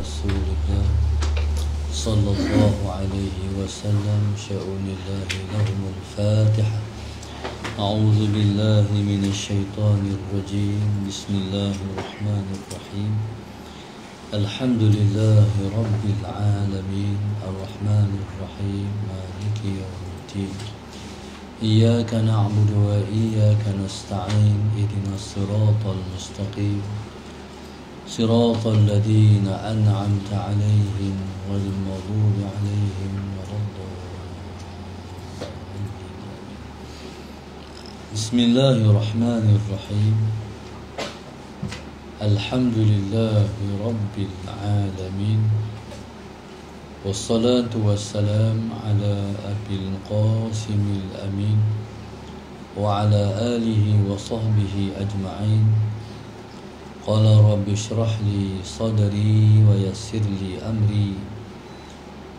رسول الله صلى الله عليه وسلم. شأن الله لهم الفاتحة. أعوذ بالله من الشيطان الرجيم. بسم الله الرحمن الرحيم. الحمد لله رب العالمين الرحمن الرحيم مالك يوم الدين. إياك نعبد وإياك نستعين. اهدنا الصراط المستقيم صراط الذين أنعمت عليهم غير المغضوب عليهم ولا الضالين. بسم الله الرحمن الرحيم. الحمد لله رب العالمين والصلاة والسلام على أبي القاسم الأمين وعلى آله وصحبه أجمعين. قال رب اشرح لي صدري ويسر لي أمري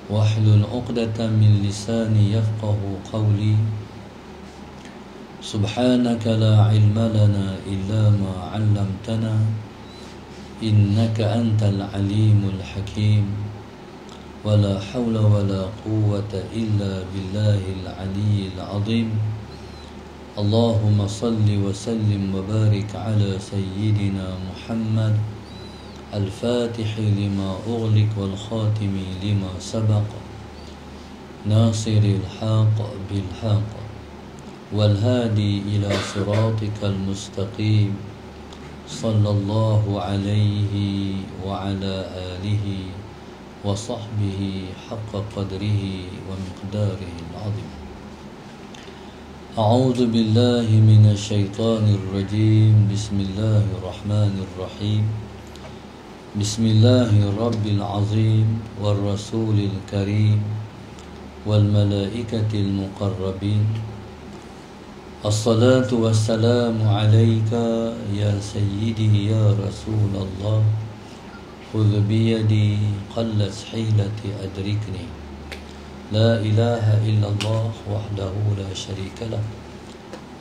واحلل عقدة من لساني يفقه قولي. سبحانك لا علم لنا إلا ما علمتنا إنك أنت العليم الحكيم. ولا حول ولا قوة إلا بالله العلي العظيم. اللهم صل وسلم وبارك على سيدنا محمد الفاتح لما أغلق والخاتم لما سبق ناصر الحق بالحق والهادي إلى صراطك المستقيم. صلى الله عليه وعلى آله وصحبه حق قدره ومقداره العظيم. أعوذ بالله من الشيطان الرجيم. بسم الله الرحمن الرحيم. بسم الله رب العظيم والرسول الكريم والملائكة المقربين. الصلاة والسلام عليك يا سيدي يا رسول الله. خذ بيدي قلت حيلتي أدركني. لا إله إلا الله وحده لا شريك له.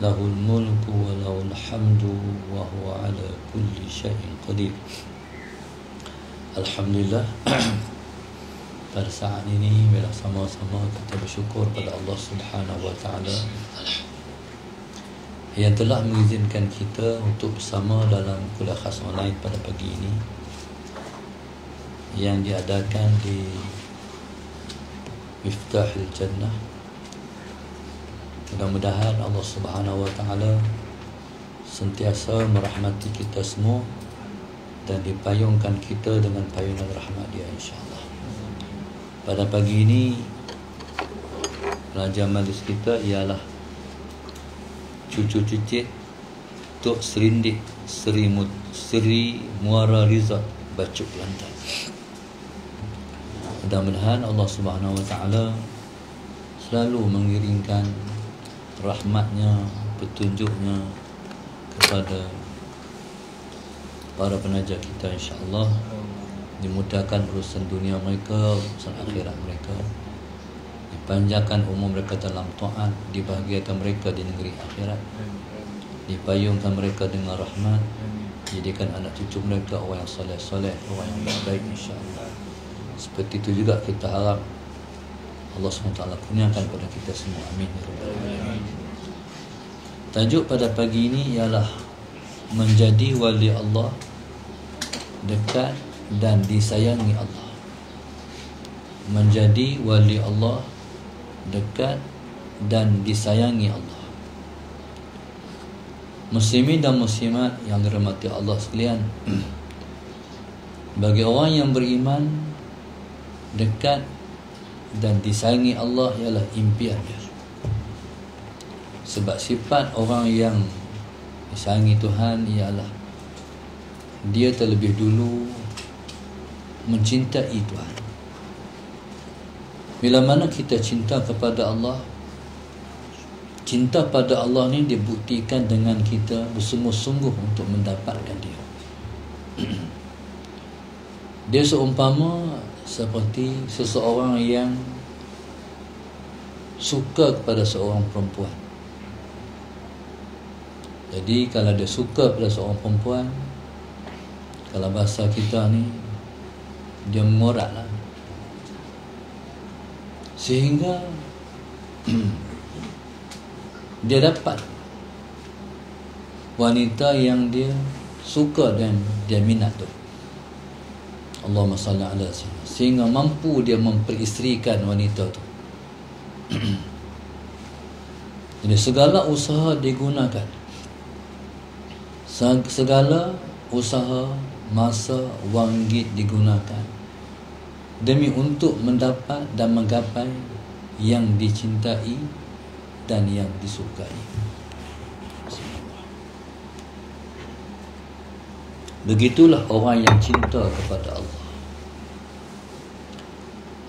له الملك وله الحمد وهو على كل شيء قدير. Alhamdulillah. Pada saat ini bila sama-sama kita bersyukur pada Allah Subhanahu wa taala yang telah mengizinkan kita untuk bersama dalam kuliah khas online pada pagi ini yang diadakan di Miftahul Jannah. Mudah-mudahan Allah Subhanahu wa taala sentiasa merahmati kita semua dan dipayungkan kita dengan payungan rahmat Dia insya-Allah. Pada pagi ini pelajar majlis kita ialah cucu cicit Tok Serindik Seri Muara Rizal Bacuk Kelantan. Mudah-mudahan Allah Subhanahu wa taala selalu mengiringkan rahmatnya, petunjuknya kepada para penaja kita insya-Allah. Dimudahkan urusan dunia mereka, urusan akhirat mereka. Dipanjangkan umur mereka dalam taat, dibahagiakan mereka di negeri akhirat. Dipayungkan mereka dengan rahmat. Jadikan anak cucu mereka orang yang soleh-soleh, orang yang baik insya-Allah. Seperti itu juga kita harap Allah SWT kurniakan kepada kita semua. Amin. Tajuk pada pagi ini ialah menjadi wali Allah, dekat dan disayangi Allah. Menjadi wali Allah, dekat dan disayangi Allah. Muslimin dan muslimat yang dirahmati Allah sekalian, bagi orang yang beriman, dekat dan disayangi Allah ialah impian dia. Sebab sifat orang yang disayangi Tuhan ialah dia terlebih dulu mencintai Tuhan. Bila mana kita cinta kepada Allah, cinta pada Allah ni dibuktikan dengan kita bersungguh-sungguh untuk mendapatkan Dia. Dia seumpama seperti seseorang yang suka kepada seorang perempuan. Jadi kalau dia suka pada seorang perempuan, kalau bahasa kita ni, dia mengoratlah, sehingga dia dapat wanita yang dia suka dan dia minat tu. Allahumma salli ala sayyidina, sehingga mampu dia memperisterikan wanita tu. Jadi segala usaha digunakan, segala usaha, masa, wang git digunakan demi untuk mendapat dan menggapai yang dicintai dan yang disukai. Begitulah orang yang cinta kepada Allah.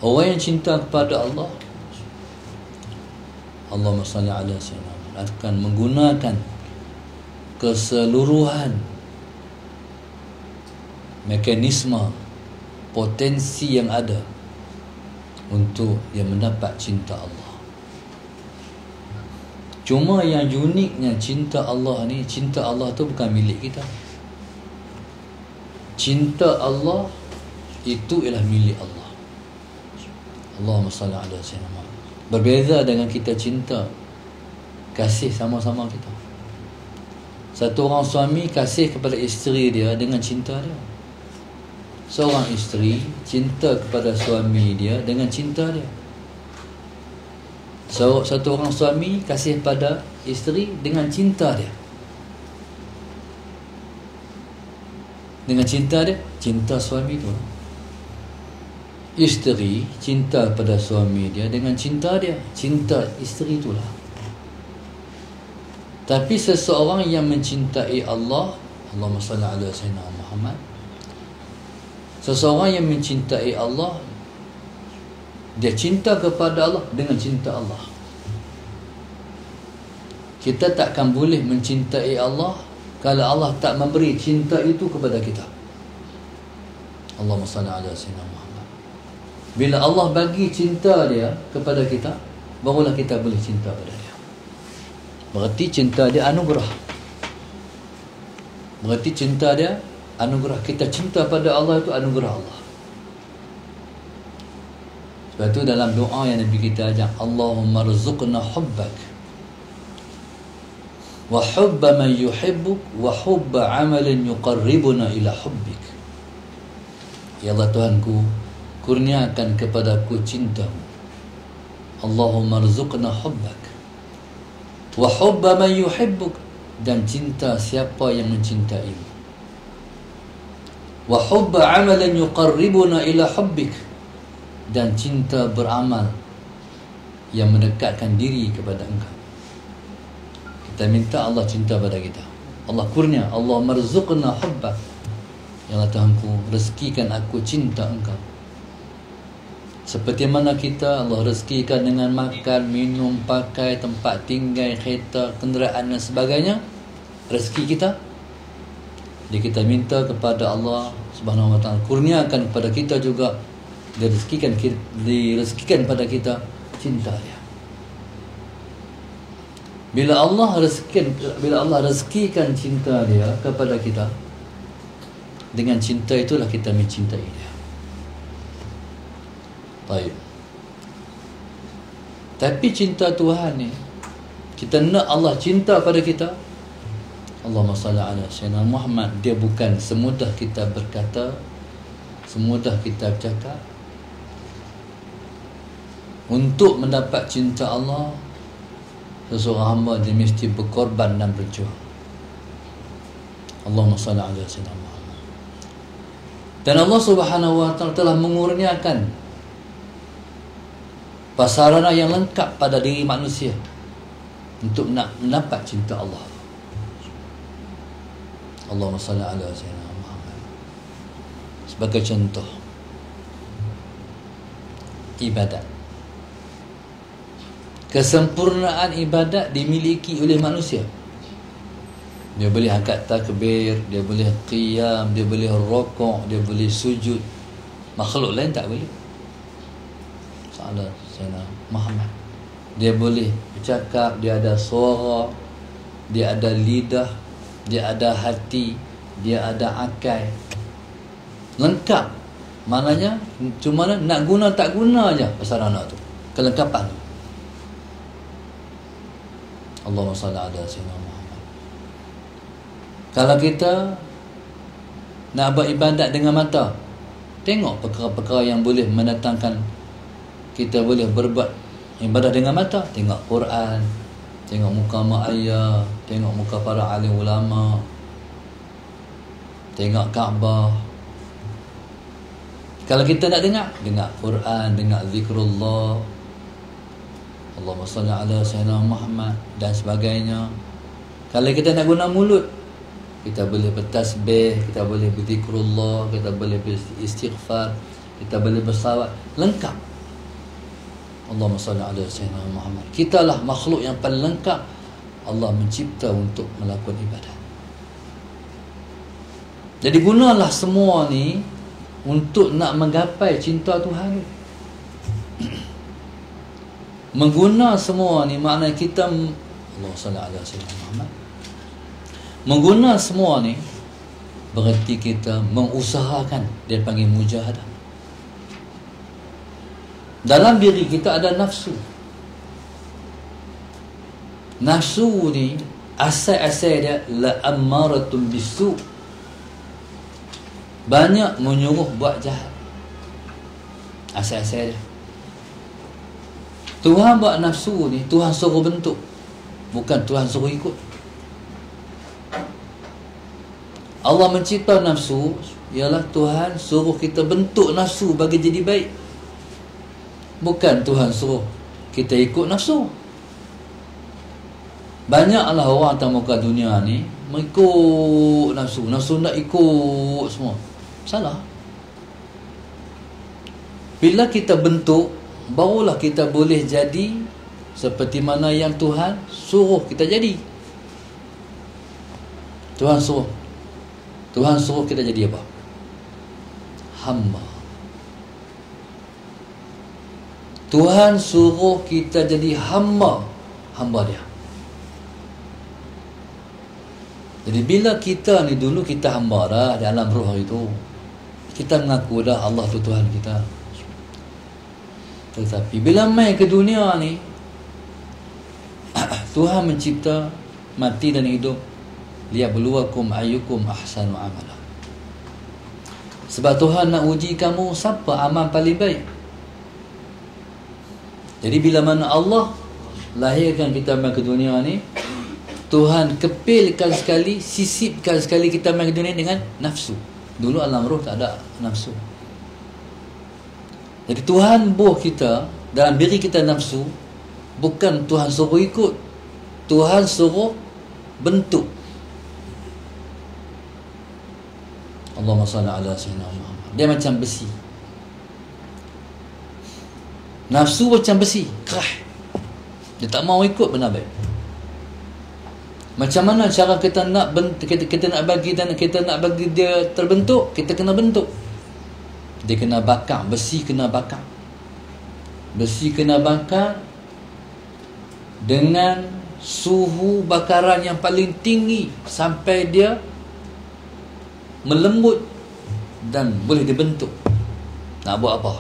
Orang yang cinta kepada Allah, Allahumma salli ala sayyidina, akan menggunakan keseluruhan mekanisme potensi yang ada untuk dia mendapat cinta Allah. Cuma yang uniknya cinta Allah ni, cinta Allah tu bukan milik kita. Cinta Allah itu ialah milik Allah. Allahumma salli ala sayyidina. Berbeza dengan kita cinta, kasih sama-sama kita. Satu orang suami kasih kepada isteri dia dengan cinta dia. Seorang isteri cinta kepada suami dia dengan cinta dia. Satu orang suami kasih pada isteri dengan cinta dia. Dengan cinta dia, cinta suami tu. Isteri cinta pada suami dia dengan cinta dia, cinta isteri itulah. Tapi seseorang yang mencintai Allah, Allahumma salli ala sayyidina Muhammad, seseorang yang mencintai Allah, dia cinta kepada Allah dengan cinta Allah. Kita takkan boleh mencintai Allah kalau Allah tak memberi cinta itu kepada kita. Allahumma salli ala sayyidina Muhammad. Bila Allah bagi cinta dia kepada kita, barulah kita boleh cinta pada dia. Berarti cinta dia anugerah. Berarti cinta dia anugerah. Kita cinta pada Allah itu anugerah Allah. Sebab itu dalam doa yang Nabi kita ajar, Allahumma rzuqna hubbak wa hubba man yuhibbuk wa hubba amalin yuqarribuna ila hubbik. Ya Allah Tuhanku, kurniakan kepadaku cintamu. Allahumma rzuqna hubbak wa hubba man yuhibbuk, dan cinta siapa yang mencintaimu. Wa hubba amalan yuqarribuna ila hubbik, dan cinta beramal yang mendekatkan diri kepada engkau. Kita minta Allah cinta pada kita. Allah kurnia, Allah marzuqna hubbak. Ya Allah Tuhanku, rezekikan aku cinta engkau. Seperti mana kita, Allah rezekikan dengan makan, minum, pakai, tempat tinggal, kereta, kenderaan dan sebagainya, rezeki kita. Jadi kita minta kepada Allah Subhanahu wa taala, kurniakan kepada kita juga, direzekikan pada kita cinta dia. Bila Allah rezekikan cinta dia kepada kita, dengan cinta itulah kita mencintai dia. Baik. Tapi cinta Tuhan ni, kita nak Allah cinta pada kita, Allahumma salli ala sayyidina Muhammad, dia bukan semudah kita berkata, semudah kita bercakap. Untuk mendapat cinta Allah, seseorang hamba dia mesti berkorban dan berjuang. Allahumma salli ala sayyidina Muhammad. Dan Allah Subhanahu wa taala telah mengurniakan prasarana yang lengkap pada diri manusia untuk nak mendapat cinta Allah. Allahumma salli ala sayyidina Muhammad. Sebagai contoh, ibadat. Kesempurnaan ibadat dimiliki oleh manusia. Dia boleh angkat takbir, dia boleh qiyam, dia boleh rukuk, dia boleh sujud. Makhluk lain tak boleh. Salah Sayyidina Muhammad. Dia boleh bercakap, dia ada suara, dia ada lidah, dia ada hati, dia ada akal. Lengkap Maknanya cuma nak guna tak guna aja prasarana tu, kelengkapan tu. Allahumma salli ala sayyidina Muhammad. Kalau kita nak buat ibadat dengan mata, tengok perkara-perkara yang boleh mendatangkan kita boleh berbuat ibadah dengan mata. Tengok Quran, tengok muka mak ayah, tengok muka para alim ulama, tengok Kaabah. Kalau kita nak dengar Quran, dengar zikrullah, Allahumma salli ala sayyidina Muhammad dan sebagainya. Kalau kita nak guna mulut, kita boleh bertasbih, kita boleh berzikrullah, kita boleh beristighfar, kita boleh bersalawat, lengkap. Allahumma salli ala sayyidina Muhammad. Kita lah makhluk yang paling lengkap Allah mencipta untuk melakukan ibadat. Jadi gunalah semua ni untuk nak menggapai cinta Tuhan. Mengguna semua ni makna kita Allahumma salli ala sayyidina Muhammad. Mengguna semua ni berarti kita mengusahakan, dia panggil mujahadah. Dalam diri kita ada nafsu. Nafsu ni asal-asal dia la ammaratun bisu, banyak menyuruh buat jahat. Asal-asal dia. Tuhan buat nafsu ni, Tuhan suruh bentuk, bukan Tuhan suruh ikut. Allah mencipta nafsu, ialah Tuhan suruh kita bentuk nafsu bagi jadi baik, bukan Tuhan suruh kita ikut nafsu. Banyaklah orang atas muka dunia ni mengikut nafsu. Nafsu nak ikut semua. Salah. Bila kita bentuk, barulah kita boleh jadi seperti mana yang Tuhan suruh kita jadi. Tuhan suruh kita jadi apa? Hamba. Tuhan suruh kita jadi hamba dia. Jadi bila kita ni dulu kita hamba dah di alam roh itu, kita mengaku dah Allah tu Tuhan kita. Tetapi bila mai ke dunia ni, Tuhan mencipta mati dan hidup, liyabluwakum ayyukum ahsanu amala. Sebab Tuhan nak uji kamu siapa amal paling baik. Jadi bila mana Allah lahirkan kita mai ke dunia ni, Tuhan kepilkan sekali, sisipkan sekali kita mai ke dunia dengan nafsu. Dulu alam roh tak ada nafsu. Jadi Tuhan buh kita dalam diri kita nafsu, bukan Tuhan suruh ikut, Tuhan suruh bentuk. Allahumma salli ala sayyidina Muhammad. Dia macam besi. Nafsu macam besi, kerah. Dia tak mau ikut benda baik. Macam mana cara kita nak kita nak bagi dan kita nak bagi dia terbentuk, kita kena bentuk. Dia kena bakar, besi kena bakar. Besi kena bakar dengan suhu bakaran yang paling tinggi sampai dia melembut dan boleh dibentuk. Nak buat apa?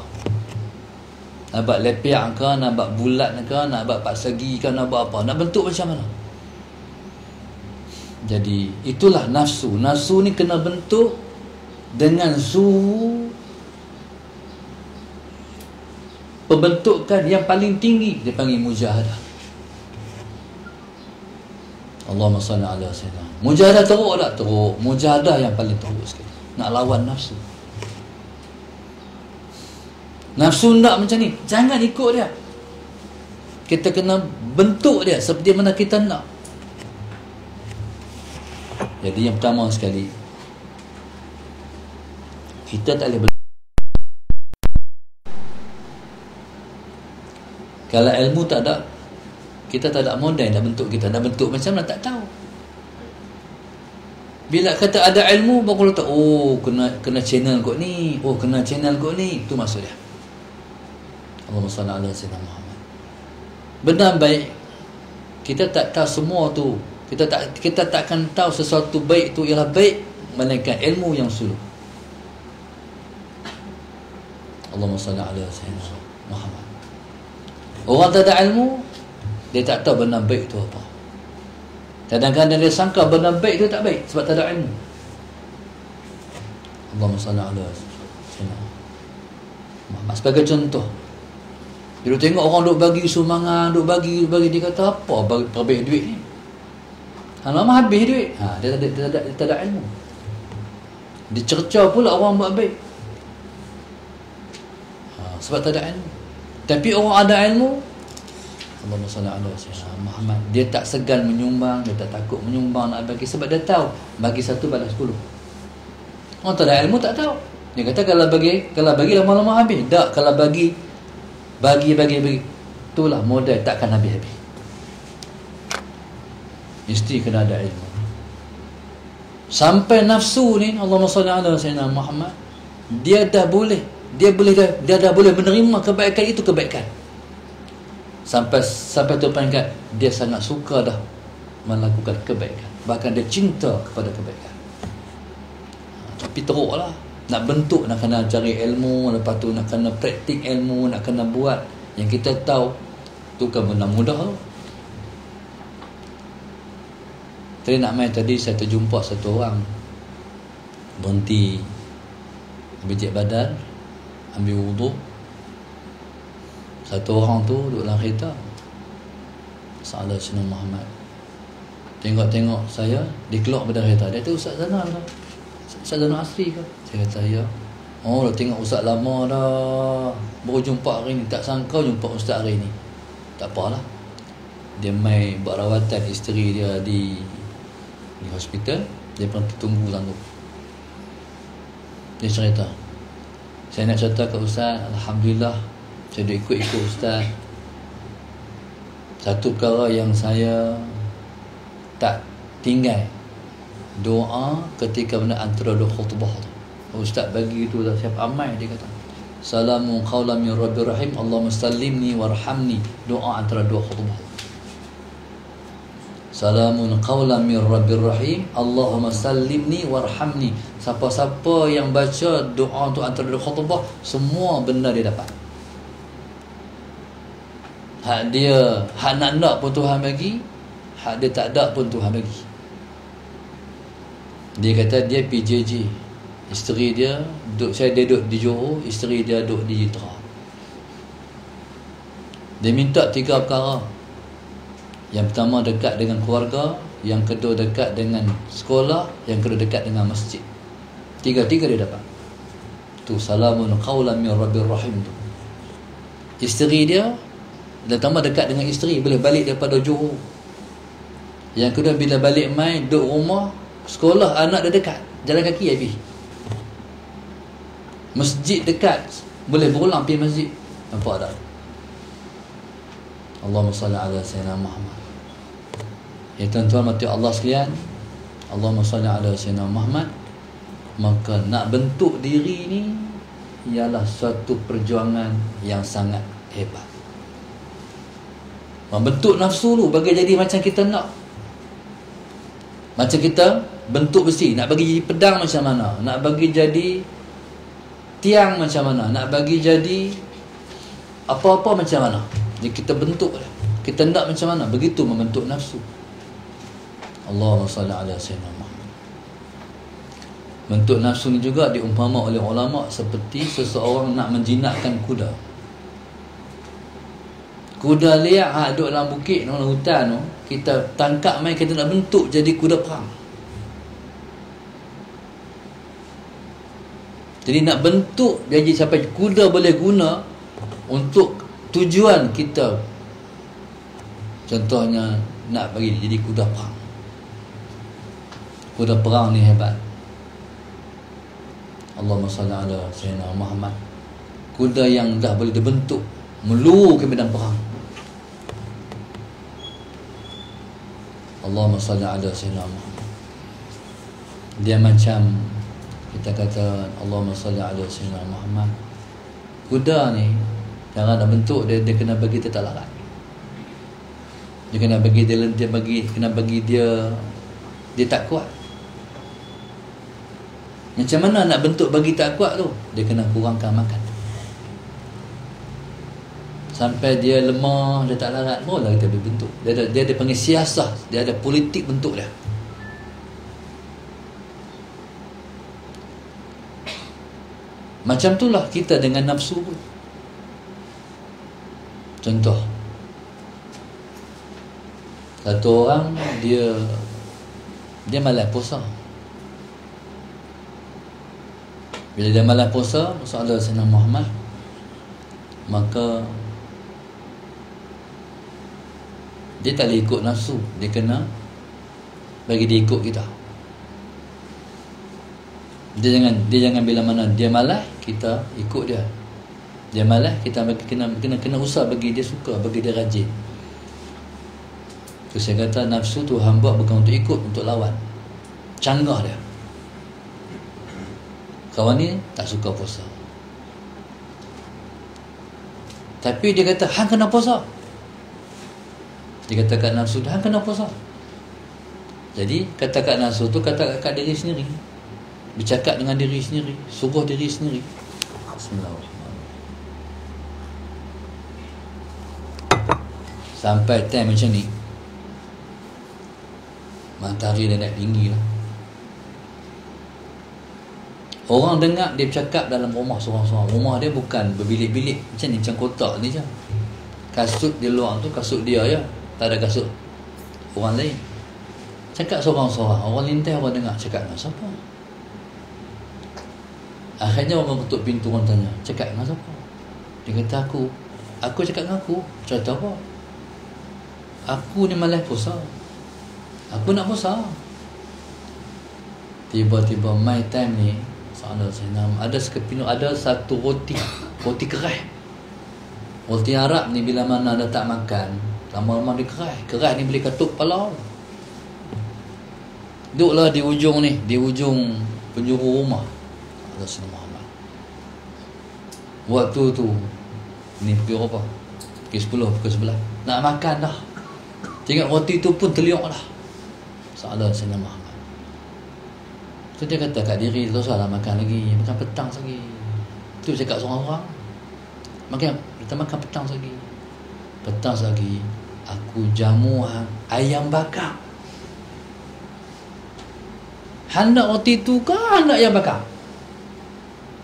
Nak buat lepiak ke, nak buat bulat ke, nak buat persegi ke, nak buat apa? Nak bentuk macam mana? Jadi itulah nafsu. Nafsu ni kena bentuk dengan suhu pembentukan yang paling tinggi, dia panggil mujahadah. Allahumma salli ala sayyidina. Mujahadah teruk tak? Teruk. Mujahadah yang paling teruk sekali. Nak lawan nafsu. Nafsu nak macam ni, jangan ikut dia. Kita kena bentuk dia seperti mana kita nak. Jadi yang pertama sekali, kita tak boleh kalau ilmu tak ada, kita tak ada modal nak bentuk kita. Nak bentuk macam mana tak tahu. Bila kata ada ilmu, baru tahu, oh kena channel kot ni, oh kena channel kot ni. Itu maksud dia. Allahumma salli ala sayyidina Muhammad. Benar baik, kita tak tahu semua tu. Kita takkan tahu sesuatu baik tu ialah baik melainkan ilmu yang suluh. Allahumma salli ala sayyidina Muhammad. Orang tak ada ilmu, dia tak tahu benda baik tu apa. Kadang-kadang dia sangka benda baik tu tak baik sebab tak ada ilmu. Allahumma salli ala sayyidina Muhammad. Sebagai contoh, bila tengok orang duk bagi sumbangan, duk bagi, dia kata apa habis duit ni? Lama habis duit. Dia tak ada ilmu. Dicerca pula orang buat baik. Sebab tak ada ilmu. Tapi orang ada ilmu, Allahumma salli ala sayyidina Muhammad, dia tak segan menyumbang, dia tak takut menyumbang nak bagi sebab dia tahu bagi 1 balas 10. Orang tak ada ilmu tak tahu. Dia kata kalau bagi lama-lama habis. Tak, kalau bagi. Itulah modal takkan habis-habis. Mesti kena ada ilmu. Sampai nafsu ni, Allahumma salli ala sayyidina Muhammad, dia dah boleh menerima kebaikan itu kebaikan. Sampai tu peringkat dia sangat suka dah melakukan kebaikan. Bahkan dia cinta kepada kebaikan. Tapi teruklah. Nak bentuk, nak kena cari ilmu, lepas tu nak kena praktik ilmu, nak kena buat yang kita tahu. Tu kan benda mudah tu. Tadi nak main tadi, saya terjumpa satu orang berhenti bijak badan, ambil wudu. Satu orang tu duduk dalam kereta, Salah Sayyidina Muhammad. Tengok saya, dia keluar pada kereta. Dia tu Ustaz Zainal tu, Ustaz Zainal Asri ke? Saya kata ya. Oh, dah tengok Ustaz lama dah, baru jumpa hari ni. Tak sangka jumpa Ustaz hari ni. Tak apalah, dia mai buat rawatan isteri dia di hospital. Dia pernah tunggu sana. Dia cerita, saya nak cerita ke Ustaz, Alhamdulillah saya dah ikut Ustaz. Satu perkara yang saya tak tinggal, doa ketika antara dua khutbah tu. Ustaz bagi tu dah siap amai. Dia kata salamun qawlan min rabbir rahim, Allahumma sallimni warhamni. Doa antara dua khutbah. Salamun qawlan min rabbir rahim, Allahumma sallimni warhamni. Siapa-siapa yang baca doa tu antara dua khutbah, semua benda dia dapat. Hak dia, hak nak pun Tuhan bagi, hak dia tak ada pun Tuhan bagi. Dia kata dia PJJ, isteri dia dia duduk di Johor, isteri dia duduk di Jitra. Dia minta 3 perkara. Yang pertama dekat dengan keluarga, yang kedua dekat dengan sekolah, yang kedua dekat dengan masjid. 3 dia dapat. Tu salamun qawlan min rabbir rahim tu. Isteri dia, dan tambah dekat dengan isteri, boleh balik daripada Johor. Yang kedua bila balik mai duduk rumah, sekolah anak dia dekat, jalan kaki habis. Masjid dekat, boleh berulang pergi masjid. Nampak tak? Allahumma salli ala sayyidina Muhammad. Ya tuan-tuan mati Allah sekalian, Allahumma salli ala sayyidina Muhammad. Maka nak bentuk diri ni ialah suatu perjuangan yang sangat hebat. Membentuk nafsu tu bagi jadi macam kita nak. Macam kita bentuk besi, nak bagi jadi pedang macam mana, nak bagi jadi tiang macam mana, nak bagi jadi apa-apa macam mana. Jadi kita bentuk, kita nak macam mana, begitu membentuk nafsu. Allahumma salli ala sayyidina Muhammad. Bentuk nafsu ni juga diumpama oleh ulama seperti seseorang nak menjinakkan kuda. Kuda liar hak duduk dalam bukit, dalam hutan tu, kita tangkap main, kita nak bentuk jadi kuda perang. Jadi nak bentuk jadi sampai kuda boleh guna untuk tujuan kita. Contohnya nak bagi jadi kuda perang. Kuda perang ni hebat. Allahumma salli ala sayyidina Muhammad. Kuda yang dah boleh dibentuk meluru ke medan perang. Allahumma salli ala sayyidina Muhammad. Dia macam kita kata Allahumma salli ala sayyidina Muhammad. Kuda ni cara nak bentuk dia kena bagi dia tak larat. Dia kena bagi dia tak kuat. Macam mana nak bentuk bagi tak kuat tu? Dia kena kurangkan makan. Sampai dia lemah, dia tak larat, barulah kita boleh bentuk. Dia ada panggil siasah, dia ada politik bentuk dia. Macam itulah kita dengan nafsu pun. Contoh, satu orang dia malas puasa. Bila dia malas puasa, Rasulullah Sayyidina Muhammad, maka dia tak boleh ikut nafsu. Dia kena bagi dia ikut kita. Dia jangan bila mana dia malas, kita ikut dia. Dia malas, kita kena usaha bagi dia suka, bagi dia rajin. So, saya kata nafsu tu hamba bukan untuk ikut, untuk lawan. Canggah dia. Kawan ni tak suka puasa, tapi dia kata hang kena puasa. Dia kata kat nafsu tu hang kena puasa. Jadi kata kat nafsu tu, kata kat diri sendiri, bercakap dengan diri sendiri, suruh diri sendiri. Bismillahirrahmanirrahim. Sampai time macam ni, matahari dah naik tinggi lah. Orang dengar dia bercakap dalam rumah seorang-seorang. Rumah dia bukan berbilik-bilik macam ni, macam kotak ni je. Kasut di luar tu kasut dia je, tak ada kasut orang lain. Cakap seorang-seorang. Orang lintas, orang dengar, cakap dengan siapa? Akhirnya orang ketuk pintu, orang tanya, cakap dengan siapa? Dia kata aku cakap dengan aku. Cerita apa? Aku ni malas puasa, aku nak puasa. Tiba-tiba my time ni, ada sekepinut, ada satu roti keras. Roti Arab ni bila mana dah tak makan, lama-lama dia keras ni boleh katuk kepala. Duduklah di ujung ni, di ujung penjuru rumah Rasulullah Muhammad. Waktu tu ni pukul berapa? Pukul 10, pukul 11. Nak makan dah, tengok roti tu pun terliuk dah. Salah Sayyidina Muhammad. Tu dia kata kat diri, tak usahlah makan lagi, makan petang lagi. Tu cakap seorang-orang, kita makan petang lagi. Petang lagi aku jamu ayam bakar. Hendak roti tu ke hendak ayam bakar?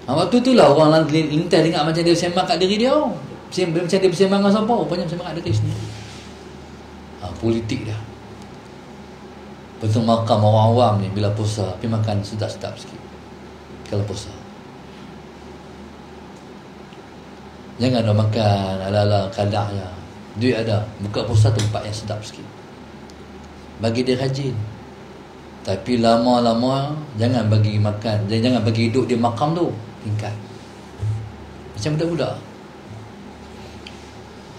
Waktu tu lah orang lintas dengar macam dia bersembang kat diri dia. Macam dia bersembang dengan siapa? Rupanya bersembang kat diri sendiri. Politik dia. Betul makam orang awam ni bila puasa pergi makan sedap-sedap sikit kalau puasa. Jangan dah makan ala-ala kadah je. Duit ada, buka puasa tempat yang sedap sikit, bagi dia rajin. Tapi lama-lama jangan bagi makan, jangan bagi duduk di makam tu tingkat. Macam budak-budak.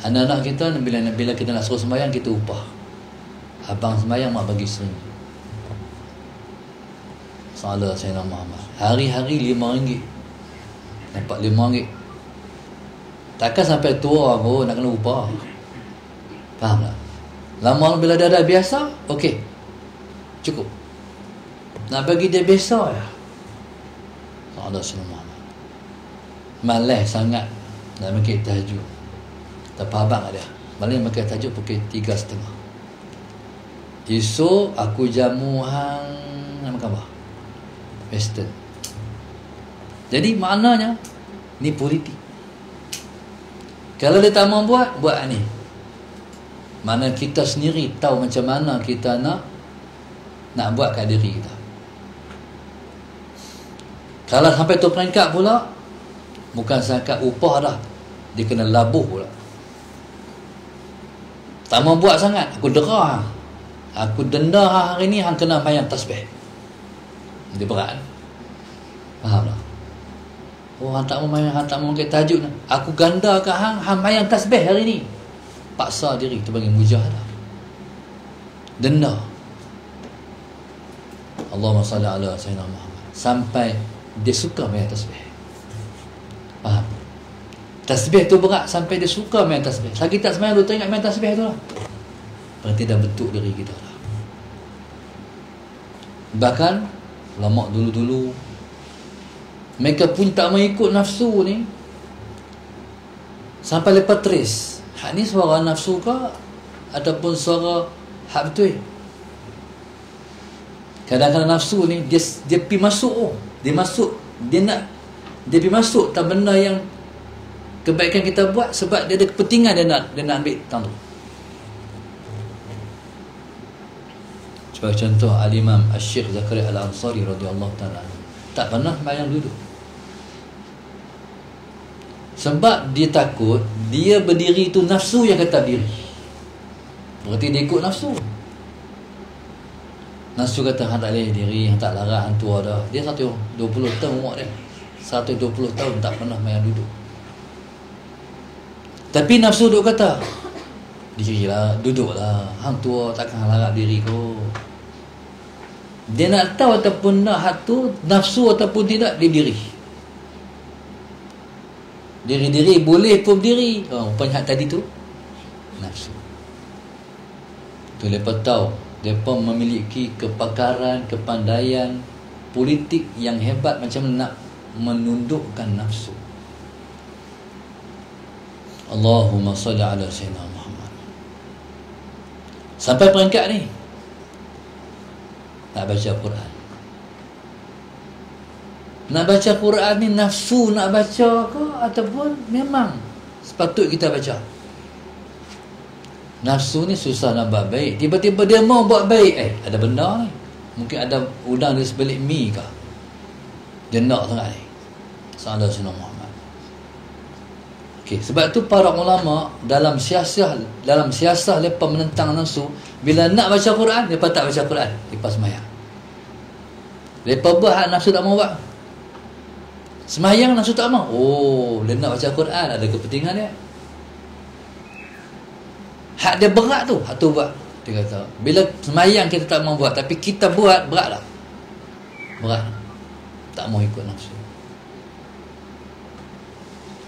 Anak-anak kita bila kita nak suruh sembahyang, kita upah. Abang sembahyang, mak bagi RM1. Salah Sayyidina Muhammad. Hari-hari RM5, dapat RM5. Takkan sampai tua pun nak kena upah. Faham tak? Lama bila dah biasa, okey, cukup. Nak bagi dia biasa ya. Salah Sayyidina Muhammad. Malas sangat nak makan tahajud. Tak abang ada. Malah makan tahajud pukul 3.30. Esok aku jamu hang nak makan apa? Western. Jadi maknanya ni politik. Kalau dia tak mau buat ni. Mana kita sendiri tahu macam mana kita nak buat kat diri kita. Kalau sampai tu peringkat pula, bukan sahaja upah dah, dia kena labuh pula. Tak mau buat sangat, aku dera, aku denda hari ni hang kena bayar tasbih. Dia berat. Faham tak? Oh, hang tak mau bayar, hang tak mau ke tajuk ni. Aku ganda ke hang bayar tasbih hari ni. Paksa diri tu bagi mujahadah. Denda. Allahumma salli ala Sayyidina Muhammad. Sampai dia suka bayar tasbih. Faham? Tasbih tu berat sampai dia suka main tasbih. Lagi tak semayang tu teringat main tasbih tu lah. Berarti dah bentuk diri kita lah. Bahkan lama dulu mereka pun tak mengikut nafsu ni. Sampai lepas trace, hak ni suara nafsu ke ataupun suara hak betul. Kadang-kadang nafsu ni dia pergi masuk, dia pergi masuk tak benda yang kebaikan kita buat sebab dia ada kepentingan dia nak ambil tang tu. Sebagai contoh, Al-Imam Al-Syekh Zakaria Al-Ansari radhiyallahu ta'ala tak pernah bayang duduk. Sebab dia takut dia berdiri tu nafsu yang kata diri. Berarti dia ikut nafsu. Nafsu kata hang tak boleh diri, hang tak larat, hang tua dah. Dia 120 tahun umur dia. 120 tahun tak pernah bayang duduk. Tapi nafsu duk kata, dirilah, duduklah, hang tua takkan hang larat diri kau. Dia nak tahu ataupun nak hak tu nafsu ataupun tidak, dia diri. Diri boleh pun berdiri. Rupanya hak tadi tu nafsu. Tu lepas tahu mereka memiliki kepakaran, kepandaian politik yang hebat macam nak menundukkan nafsu. Allahumma salli ala sayyidina Muhammad. Sampai peringkat ni nak baca Quran. Nak baca Quran ni nafsu nak baca ke ataupun memang sepatut kita baca? Nafsu ni susah nak buat baik. Tiba-tiba dia mau buat baik. Ada benda ni. Mungkin ada udang di sebelik mi kah? Dia nak sangat ni. Sallallahu alaihi wasallam. Okey, sebab tu para ulama dalam siasah mereka menentang nafsu. Bila nak baca Quran, mereka tak baca Quran, mereka sembahyang. Mereka buat hak nafsu tak mau buat. Sembahyang nafsu tak mau. Oh, dia nak baca Quran, ada kepentingan dia. Hak dia berat tu, hak tu buat. Dia kata, bila sembahyang kita tak mau buat, tapi kita buat, berat lah. Berat. Tak mau ikut nafsu.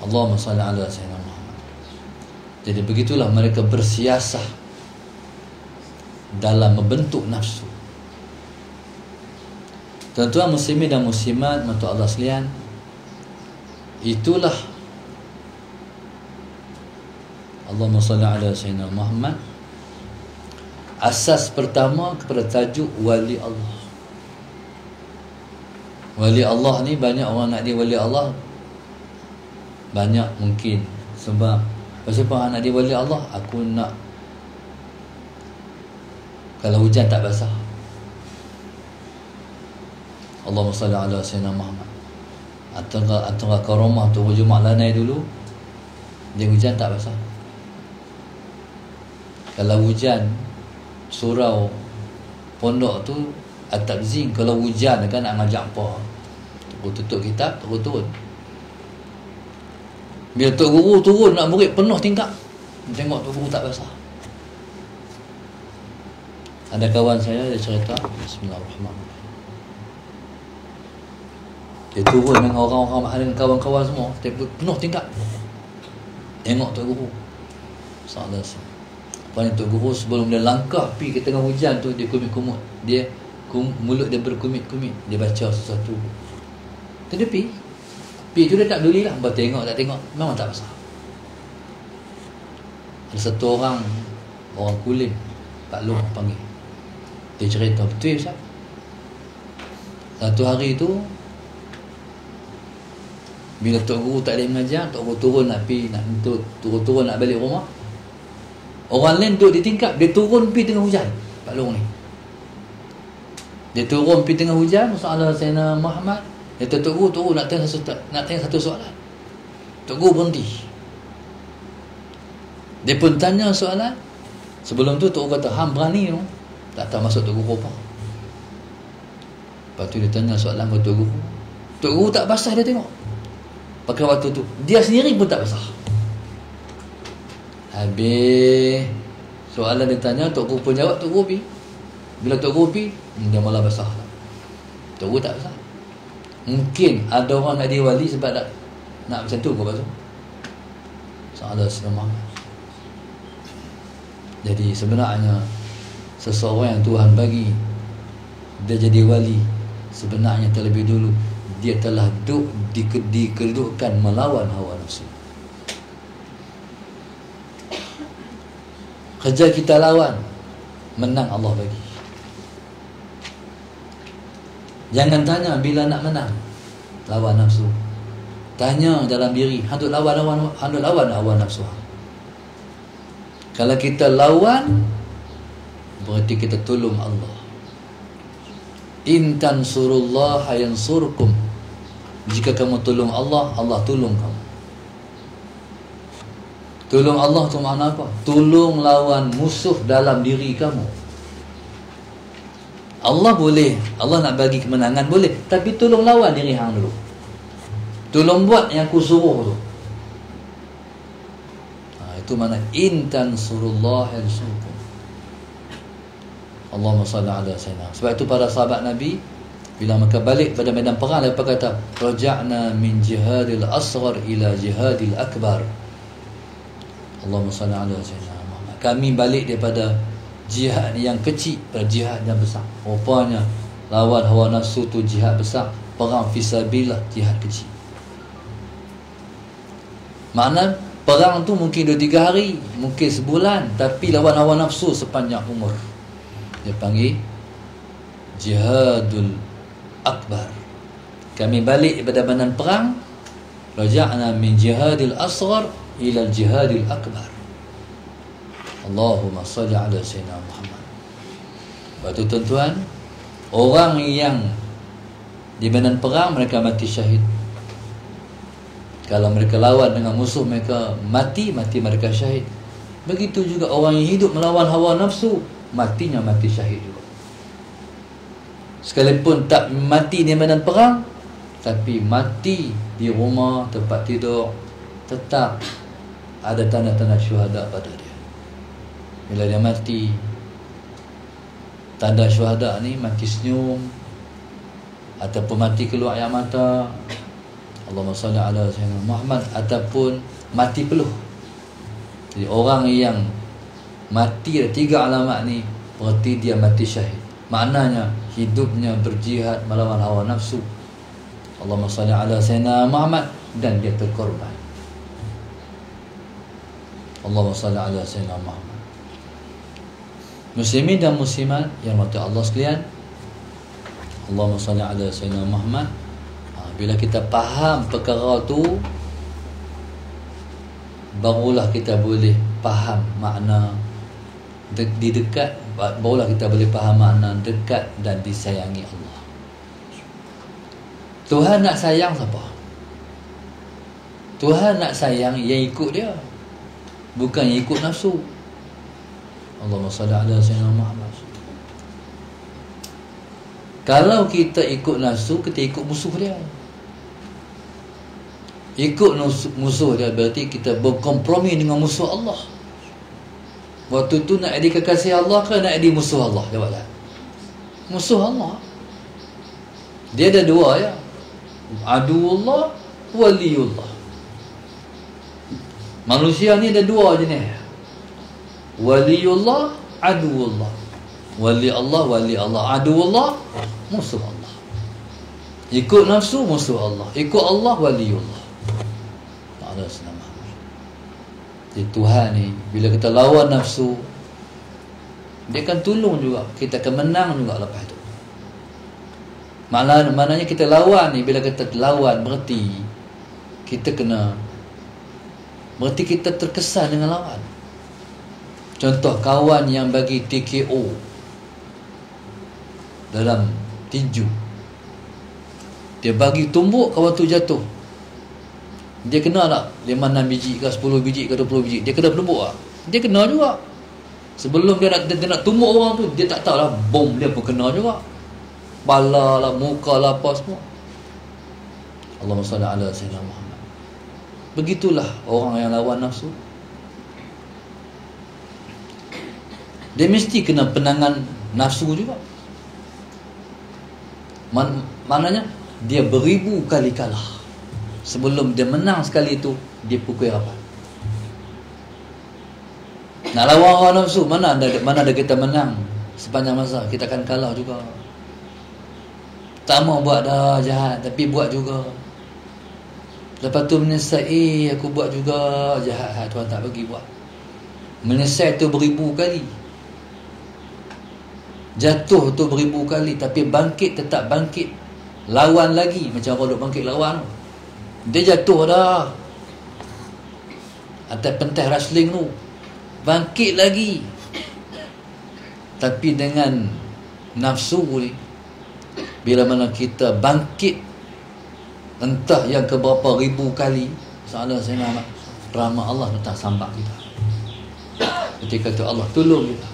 Allahumma salli ala sayyidina Muhammad. Jadi begitulah mereka bersiasah dalam membentuk nafsu. Tuan-tuan muslimin dan muslimat mata Allah sekalian, itulah Allahumma salli ala sayyidina Muhammad, asas pertama kepada tajuk wali Allah. Wali Allah ni banyak orang nak dia wali Allah. Banyak mungkin sebab siapa nak dia wali Allah, aku nak kalau hujan tak basah. Allahumma salli ala sayyidina Muhammad. Antara karamah tu Jumaat Lanai dulu, dia hujan tak basah. Kalau hujan surau pondok tu atap zinc, kalau hujan kan nak ngajak apa, tutup kitab, turun. Bila Tok Guru turun nak murid penuh tingkap, tengok Tok Guru tak basah. Ada kawan saya, dia cerita, Bismillahirrahmanirrahim, dia turun dengan orang-orang, dengan kawan-kawan semua, penuh tingkap, tengok Tok Guru sallallahu alaihi wasallam. Lepas Tok Guru sebelum dia langkah pergi ke tengah hujan tu, dia kumit-kumut, mulut dia berkumit-kumit, dia baca sesuatu. Tu dia pergi tu dia tak peduli lah, tengok tak tengok, memang tak basah. Ada satu orang kulim, Pak Long panggil, dia cerita betul Ustaz. Satu hari tu bila Tok Guru tak boleh mengajar, Tok Guru turun nak pergi, turun nak balik rumah. Orang lain duduk di tingkap, dia turun pergi tengah hujan, Pak Long ni. Dia turun pergi tengah hujan, Rasulullah Sayyidina Muhammad. Dia Tok Guru turun nak tanya satu soalan. Tok Guru berhenti. Dia pun tanya soalan. Sebelum tu Tok Guru kata, hang berani tu? Tak tahu masuk Tok Guru apa. Lepas tu dia tanya soalan ke Tok Guru. Tok Guru tak basah, dia tengok. Pakai waktu tu dia sendiri pun tak basah. Habis soalan dia tanya, Tok Guru pun jawab, Tok Guru pergi. Bila Tok Guru pergi, dia malah basah. Tok Guru tak basah. Mungkin ada orang nak dia wali sebab nak macam tu ke pasal sallallahu alaihi wasallam. Jadi sebenarnya seseorang yang Tuhan bagi dia jadi wali, sebenarnya terlebih dulu dia telah duduk dikedudukan melawan hawa nafsu. Kerja kita lawan, menang Allah bagi. Jangan tanya bila nak menang. Lawan nafsu. Tanya dalam diri, hendak lawan hawa nafsu. Kalau kita lawan, berarti kita tolong Allah. In tansurullaha yansurkum. Jika kamu tolong Allah, Allah tolong kamu. Tolong Allah tu makna apa? Tolong lawan musuh dalam diri kamu. Allah boleh, Allah nak bagi kemenangan boleh, tapi tolong lawan diri hang dulu. Tolong buat yang aku suruh tu. Itu makna in tansurullaha yansurkum. Allahumma salli ala sayyidina. Sebab itu para sahabat Nabi bila mereka balik pada medan perang, mereka kata raja'na min jihadil asghar ila jihadil akbar. Allahumma salli ala sayyidina Muhammad. Kami balik daripada jihad yang kecil pada jihad yang besar. Rupanya lawan hawa nafsu tu jihad besar, perang fisabilillah jihad kecil. Makna perang tu mungkin 2-3 hari, mungkin sebulan, tapi lawan hawa nafsu sepanjang umur. Dia panggil jihadul akbar. Kami balik daripada medan perang, raja'na min jihadil asghar ila jihadil akbar. Allahumma salli ala sayyidina Muhammad. Waktu tuan-tuan, orang yang di medan perang mereka mati syahid. Kalau mereka lawan dengan musuh mereka mati mereka syahid. Begitu juga orang yang hidup melawan hawa nafsu, matinya mati syahid juga. Sekalipun tak mati di medan perang, tapi mati di rumah, tempat tidur, tetap ada tanda-tanda syuhada pada dia. Bila dia mati, tanda syuhada ni mati senyum ataupun mati keluar air mata, Allahumma salli ala sayyidina Muhammad, ataupun mati peluh. Jadi orang yang mati ada 3 alamat ni, berarti dia mati syahid. Maknanya hidupnya berjihad melawan hawa nafsu, Allahumma salli ala sayyidina Muhammad, dan dia terkorban. Allahumma salli ala sayyidina Muhammad. Muslimin dan muslimat yang mati Allah sekalian, Allahumma salli ala sayyidina Muhammad. Bila kita faham perkara tu, barulah kita boleh faham makna didekat, barulah kita boleh faham makna dekat dan disayangi Allah. Tuhan nak sayang siapa? Tuhan nak sayang yang ikut dia, bukan yang ikut nafsu. Allahumma salli ala sayyidina Muhammad. Kalau kita ikut nafsu, kita ikut musuh dia. Ikut musuh dia berarti kita berkompromi dengan musuh Allah. Waktu tu nak jadi kekasih Allah ke nak jadi musuh Allah? Jawablah. Musuh Allah. Dia ada 2 ya. Aduullah, waliullah. Manusia ni ada 2 jenis. Waliullah, aduullah. Wali Allah, aduullah, musuh Allah. Ikut nafsu, musuh Allah. Ikut Allah, waliullah. Allah senang. Jadi Tuhan ni bila kita lawan nafsu, dia akan tolong juga, kita akan menang juga lepas tu. Maknanya kita lawan ni, bila kita lawan berarti kita berarti kita terkesan dengan lawan. Contoh kawan yang bagi TKO dalam tinju, dia bagi tumbuk, kawan tu jatuh, dia kena tak 5-6 biji ke 10 biji ke 20 biji, dia kena tumbuk lah. Dia kena juga. Sebelum dia nak tumbuk orang tu, dia tak tahu lah, bom dia pun kena juga, bala lah, muka lah, apa semua. Allahumma salli ala sayyidina Muhammad. Begitulah orang yang lawan nafsu, dia mesti kena penangan nafsu juga. Maknanya dia beribu kali kalah. Sebelum dia menang sekali tu, dia pukul rapat. Nak lawan hawa nafsu, mana ada kita menang sepanjang masa, kita akan kalah juga. Tak mau buat dah jahat, tapi buat juga. Lepas tu menyesal, aku buat juga jahat, Tuhan tak bagi buat. Menyesal tu beribu kali, jatuh tu beribu kali, tapi bangkit tetap bangkit, lawan lagi. Macam orang duk bangkit lawan, dia jatuh dah atas pentas wrestling tu, bangkit lagi. Tapi dengan nafsu ni, bila mana kita bangkit entah yang keberapa ribu kali, salah saya nak rahmat Allah datang sambat kita. Ketika tu Allah tolong kita.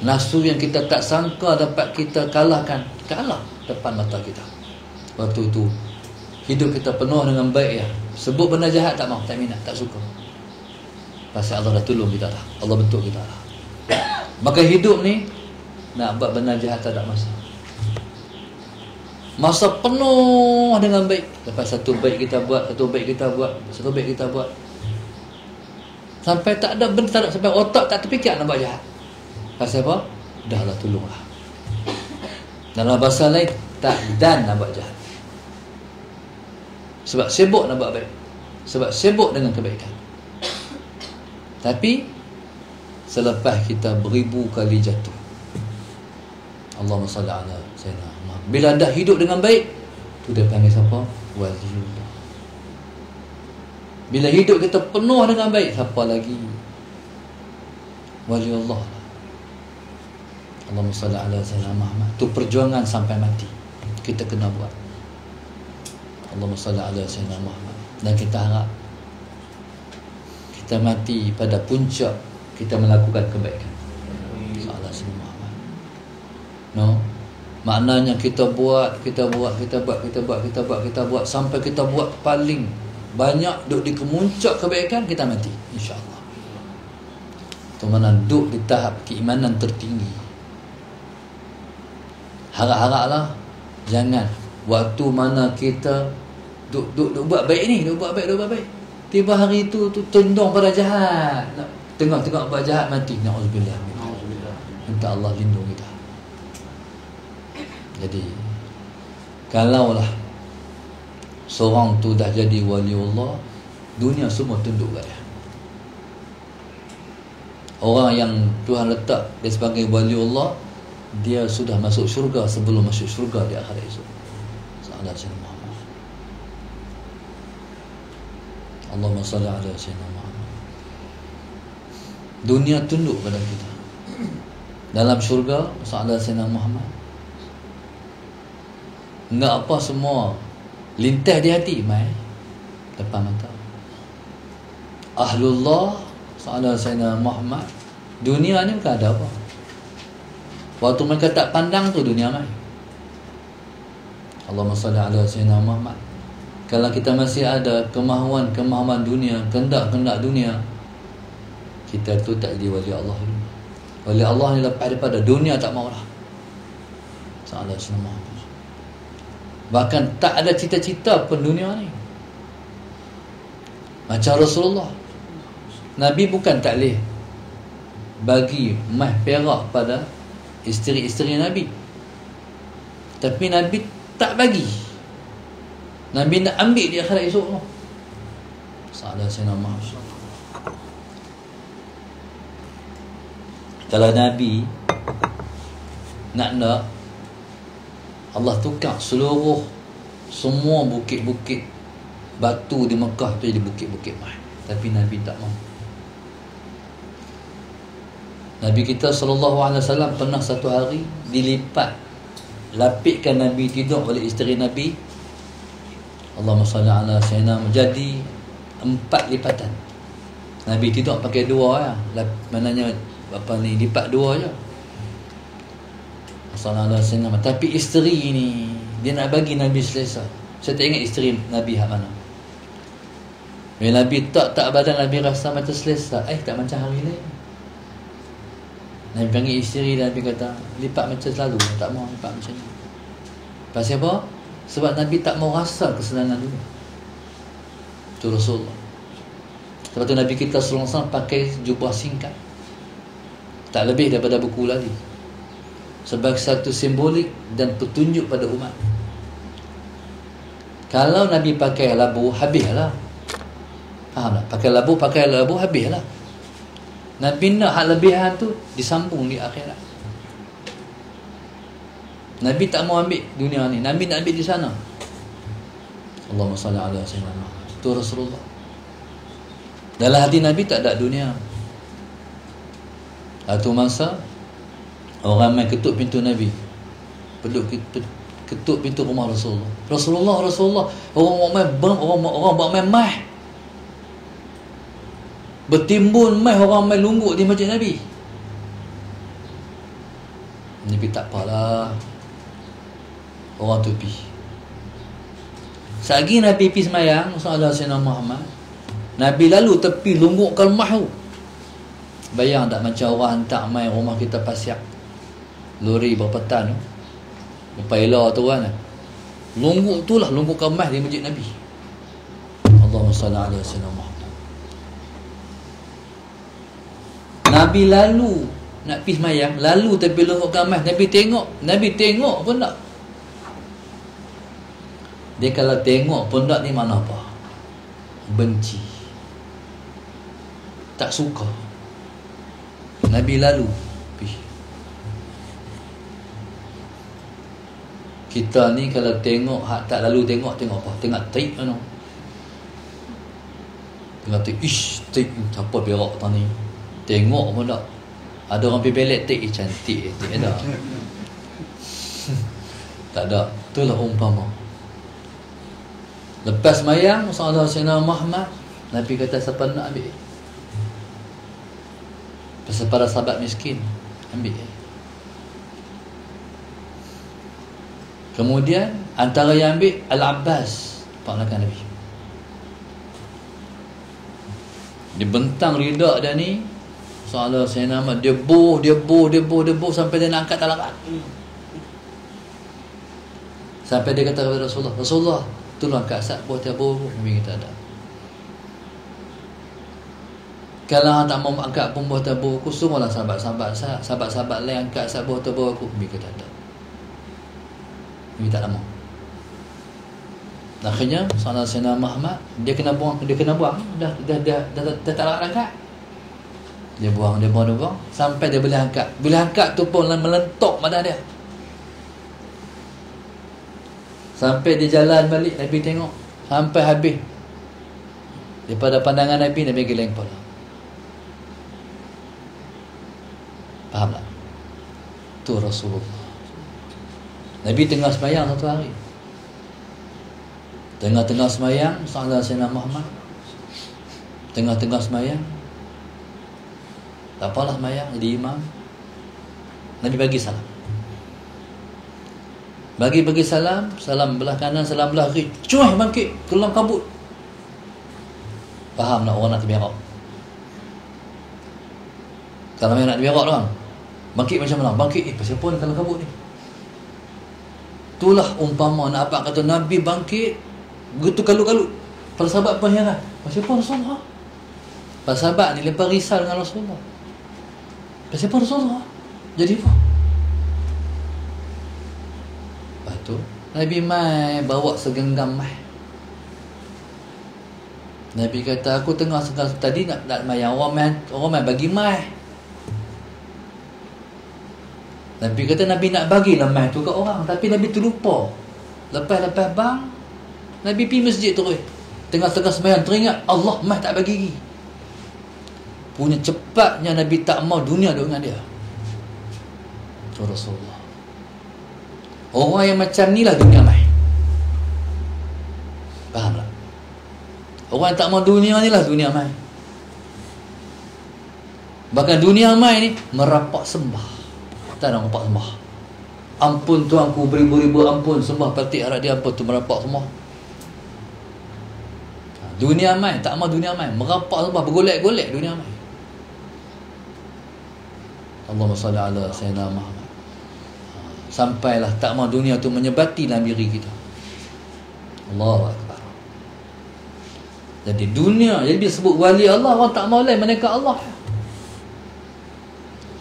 Nafsu yang kita tak sangka dapat kita kalahkan, kalah depan mata kita. Waktu tu hidup kita penuh dengan baik ya. Sebut benda jahat tak mau, tak minat, tak suka. Pasal Allah dah tolong kita dah, Allah bentuk kita dah. Maka hidup ni nak buat benda jahat tak ada masa. Masa penuh dengan baik. Lepas satu baik kita buat, satu baik kita buat, satu baik kita buat, sampai tak ada benda, tak ada, sampai otak tak terfikir nak buat jahat. Pasal apa? Dah lah tolonglah. Dalam bahasa lain, tak dan nak buat jahat. Sebab sibuk nak buat baik, sebab sibuk dengan kebaikan. Tapi selepas kita beribu kali jatuh, Allahumma salli ala sayyidina Muhammad, bila dah hidup dengan baik tu dia panggil siapa? Waliullah. Bila hidup kita penuh dengan baik, siapa lagi? Waliullah. Allahumma salli ala sayyidina Muhammad. Tu perjuangan sampai mati kita kena buat. Allahumma salli ala sayyidina Muhammad. Dan kita harap kita mati pada puncak kita melakukan kebaikan. Salah sayyidina Muhammad. No, maknanya kita buat sampai kita buat paling banyak, duduk di kemuncak kebaikan, kita mati insya-Allah. Tu mana duduk di tahap keimanan tertinggi. Harap-haraplah jangan waktu mana kita duk buat baik ni, duk buat baik, tiba hari tu tendung pada jahat, tengok buat jahat, mati. Nauzubillah. Minta Allah lindung kita. Jadi kalaulah seorang tu dah jadi waliullah, dunia semua tunduk kat dia. Orang yang Tuhan letak dia sebagai waliullah, dia sudah masuk syurga sebelum masuk syurga di akhirat esok. Salam sayyidina Muhammad. Allahumma salli ala sayyidina Muhammad. Dunia tunduk pada kita. Dalam syurga salam sayyidina Muhammad. Enggak apa semua lintas di hati, mai depan mata. Ahlullah salam sayyidina Muhammad. Dunia ni bukan ada apa. Waktu mereka tak pandang tu dunia mai. Allahumma salli ala sayyidina Muhammad. Kalau kita masih ada kemahuan dunia, kehendak dunia, kita tu tak jadi wali Allah dulu. Wali Allah ni lepas daripada dunia tak maulah. Salam sayyidina Muhammad. Bahkan tak ada cita-cita pun dunia ni. Macam Rasulullah, Nabi bukan tak boleh bagi emas perak pada isteri-isteri Nabi, tapi Nabi tak bagi. Nabi nak ambil di akhirat esok tu. Salah saya nama. Kalau Nabi nak Allah tukar semua bukit-bukit batu di Mekah tu jadi bukit-bukit emas, tapi Nabi tak mau. Nabi kita SAW pernah satu hari lapikkan Nabi tidur oleh isteri Nabi, Allahumma salli ala sayyidina, menjadi 4 lipatan. Nabi tidur pakai 2 ya. Maknanya lipat 2 je. Sallallahu alaihi wasallam. Tapi isteri ni dia nak bagi Nabi selesa. Saya tak ingat isteri Nabi hak mana. Bila Nabi tak badan, Nabi rasa macam selesa. Tak macam hari lain. Nabi panggil isteri dan Nabi kata, lipat macam selalu, tak mau lipat macam ni. Pasal apa? Sebab Nabi tak mau rasa kesenangan dulu. Itu Rasulullah. Sebab tu Nabi kita sallallahu alaihi wasallam pakai jubah singkat, tak lebih daripada buku lagi, sebagai satu simbolik dan petunjuk pada umat. Kalau Nabi pakai labu, habislah. Faham tak? Pakai labu habislah. Nabi nak hak lebihan tu disambung di akhirat. Nabi tak mau ambil dunia ni, Nabi nak ambil di sana. Allahumma salli ala sayyidina Muhammad. Tu Rasulullah. Dalam hati Nabi tak ada dunia. Satu masa orang main ketuk pintu Nabi, ketuk pintu rumah Rasulullah. Rasulullah, orang buat main mah. Bertimbun mah orang main lungguk di masjid Nabi. Nabi tak apalah. Orang tu pergi. Sagi Nabi pergi semayang, sallallahu alaihi wasallam Muhammad, Nabi lalu tepi lunggukkan mah tu. Bayang tak macam orang hantar main rumah kita Pasiak, lori berpetan tu, Paila tu kan, lungguk tu lah, lunggukkan mah di masjid Nabi. Allahumma salli ala sayyidina Muhammad. Nabi lalu nak pergi semayang, lalu tepi lunggukkan mah, Nabi tengok pun tak. Dia kalau tengok pun tak ni mana apa? Benci, tak suka. Nabi lalu pergi. Kita ni kalau tengok hak tak lalu tengok apa? Tengok taik mana? Tengok taik, ish, taik siapa berak tadi ni? Tengok pun tak. Ada orang pergi belet taik, cantik taik ada. Tak ada. Itulah umpama. Lepas mayang sallallahu alaihi wasallam Muhammad, Nabi kata siapa nak ambil? Pasal para sahabat miskin, ambil. Kemudian antara yang ambil Al-Abbas, ponakan Nabi. Dia bentang lidah dia ni sallallahu alaihi wasallam, dia boh sampai dia nak angkat talakat. Sampai dia kata kepada Rasulullah, tolong angkat sat buah tabur. Nabi kata ada. Kalau tak mau angkat pun buah tabur aku, semua lah sahabat-sahabat lain angkat sat buah tabur aku. Nabi kata ada. Nabi tak mau. Akhirnya sallallahu alaihi wasallam Muhammad, dia kena buang, dah tak nak angkat. Dia buang sampai dia boleh angkat. Bila angkat tu pun melentok badan dia. Sampai dia jalan balik, Nabi tengok sampai habis. Daripada pandangan Nabi geleng kepala. Faham tak? Tu Rasulullah. Nabi tengah sembahyang satu hari. Tengah-tengah sembahyang sallallahu alaihi wasallam Muhammad. Tengah-tengah sembahyang, tak apalah sembahyang jadi imam. Nabi bagi salam. Bagi salam, salam belah kanan, salam belah kiri. Cuah bangkit, kelam kabut. Faham nak orang nak terberak? Kalau nak terberak orang, bangkit macam mana? Bangkit, pasal apa ni kelam kabut ni? Itulah umpama nak apa kata Nabi bangkit, begitu kalut-kalut. Para sahabat pun heran. Pasal apa Rasulullah? Para sahabat ni lepas risal dengan Rasulullah. Pasal apa Rasulullah? Jadi apa? Tu Nabi mai bawa segenggam mai. Nabi kata aku tengah tadi nak mai orang mai bagi mai. Nabi kata Nabi nak bagilah mai tu kat orang, tapi Nabi terlupa. Lepas bang, Nabi pergi masjid terus. Tengah-tengah sembahyang teringat Allah mai tak bagi lagi. Punya cepatnya Nabi tak mau dunia duduk dengan dia. Tu Rasulullah. Orang yang macam ni lah dunia mai. Faham tak? Orang yang tak mau dunia ni lah dunia mai. Bahkan dunia mai ni merapak sembah. Tak nak merapak sembah. Ampun tuanku, beribu-ribu ampun, sembah patik harap dia ampun tu merapak semua. Dunia mai, tak mau dunia mai, merapak sembah, bergolek-golek dunia mai. Allahumma salli ala sayyidina Muhammad. Sampailah tak mahu dunia tu menyebati dalam diri kita. Allahu Akbar. Jadi dunia, jadi bila sebut wali Allah, orang tak mahu lain melainkan Allah.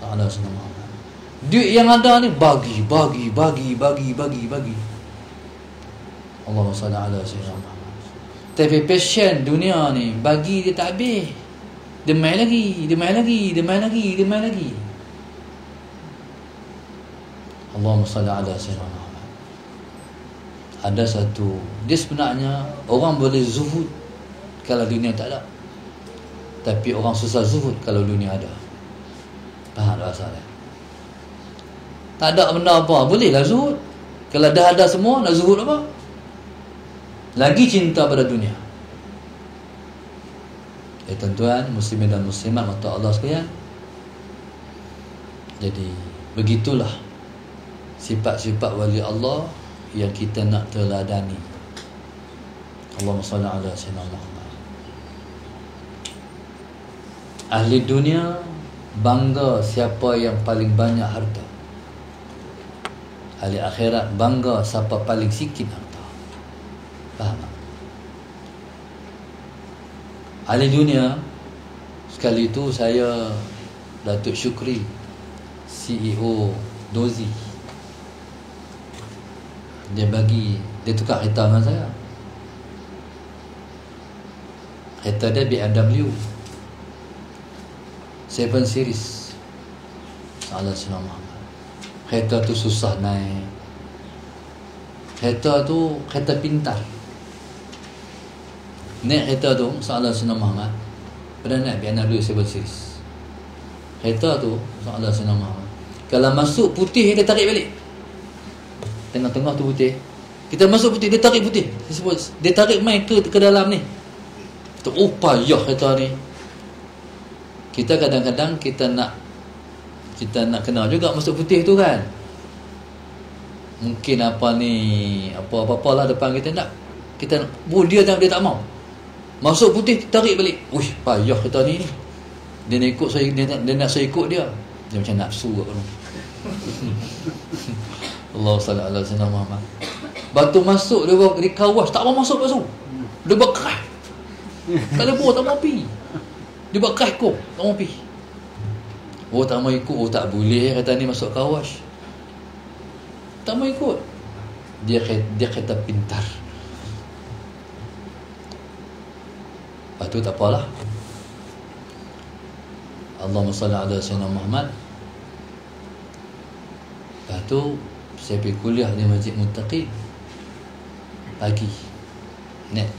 Ta'ala sallallahu alaihi wasallam. Duit yang ada ni bagi. Allahumma salli ala sayyidina Muhammad. Tapi passion dunia ni bagi dia tak habis. Dia main lagi. Allahumma salli ala sayyidina Muhammad. Ada satu, dia sebenarnya orang boleh zuhud kalau dunia tak ada, tapi orang susah zuhud kalau dunia ada. Faham tak asal dia? Tak ada benda apa, bolehlah zuhud. Kalau dah ada semua, nak zuhud apa? Lagi cinta pada dunia. Tuan-tuan, muslimin dan muslimat mata Allah sekalian. Jadi begitulah sifat-sifat wali Allah yang kita nak teladani. Allahumma salli ala sayyidina Muhammad. Ahli dunia bangga siapa yang paling banyak harta. Ahli akhirat bangga siapa paling sikit harta. Faham tak? Ahli dunia, sekali itu saya Datuk Syukri, CEO Dozi, dia tukar kereta dengan saya. Kereta dia BMW 7 Series. Salah Sayyidina Muhammad. Kereta tu susah naik. Kereta tu kereta pintar. Naik kereta tu, salah Sayyidina Muhammad, pernah naik BMW 7 Series. Kereta tu, salah Sayyidina Muhammad, kalau masuk putih, dia tarik balik. Tengah-tengah tu putih, kita masuk putih, dia tarik putih. Dia tarik main ke dalam ni. Oh payah kereta ni. Kita kadang-kadang kita nak kenal juga masuk putih tu kan. Mungkin apa-apa lah depan kita nak. Dia tak mau. Masuk putih, tarik balik. Uish, payah kereta ni. Dia nak ikut saya, dia nak saya ikut dia. Dia macam nafsu kat tu. Allahumma salli ala sayyidina Muhammad. Batu masuk, dia kawas, tak mau masuk batu. Dia buat keras. Tak ada buah, tak mau pergi. Dia buat keras kok, tak mau pergi. Oh tak mau ikut. Oh tak boleh kereta ni masuk kawas. Tak mau ikut. Dia kereta pintar. Lepas tu tak apalah. Allahumma salli ala sayyidina Muhammad. Lepas tu saya pergi kuliah di Masjid Muttaqin pagi. Naik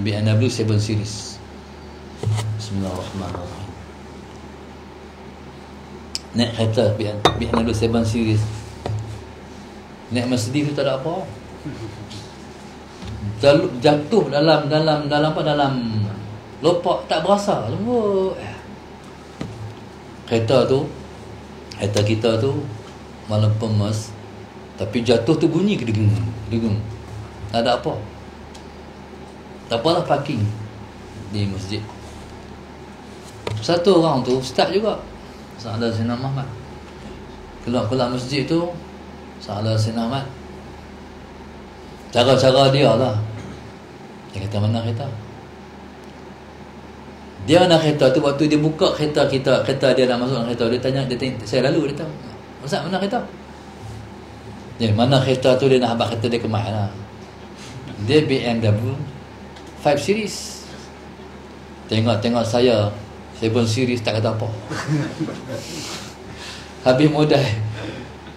BMW 7 Series. Bismillahirrahmanirrahim. Naik kereta BMW 7 Series. Naik Mercedes tu tak ada apa. Jatuh dalam lopak tak berasa. Lembut. Kereta kita tu malam pemas, tapi jatuh tu bunyi kedegeng. Tak ada apa. Tak apalah, parking di masjid. Satu orang tu start juga. Salah Sayyidina Muhammad. Keluar masjid tu, salah Sayyidina Muhammad. Cara-cara dia lah. Dia kata mana kereta? Dia nak kereta tu, waktu dia buka kereta dia nak masuk dalam kereta, dia tanya, saya lalu, dia tahu, Ustaz mana kereta? Dia mana kereta tu, dia nak habaq kereta dia ke mana? Dia BMW 5 Series. Tengok saya 7 Series tak kata apa. Habis modal.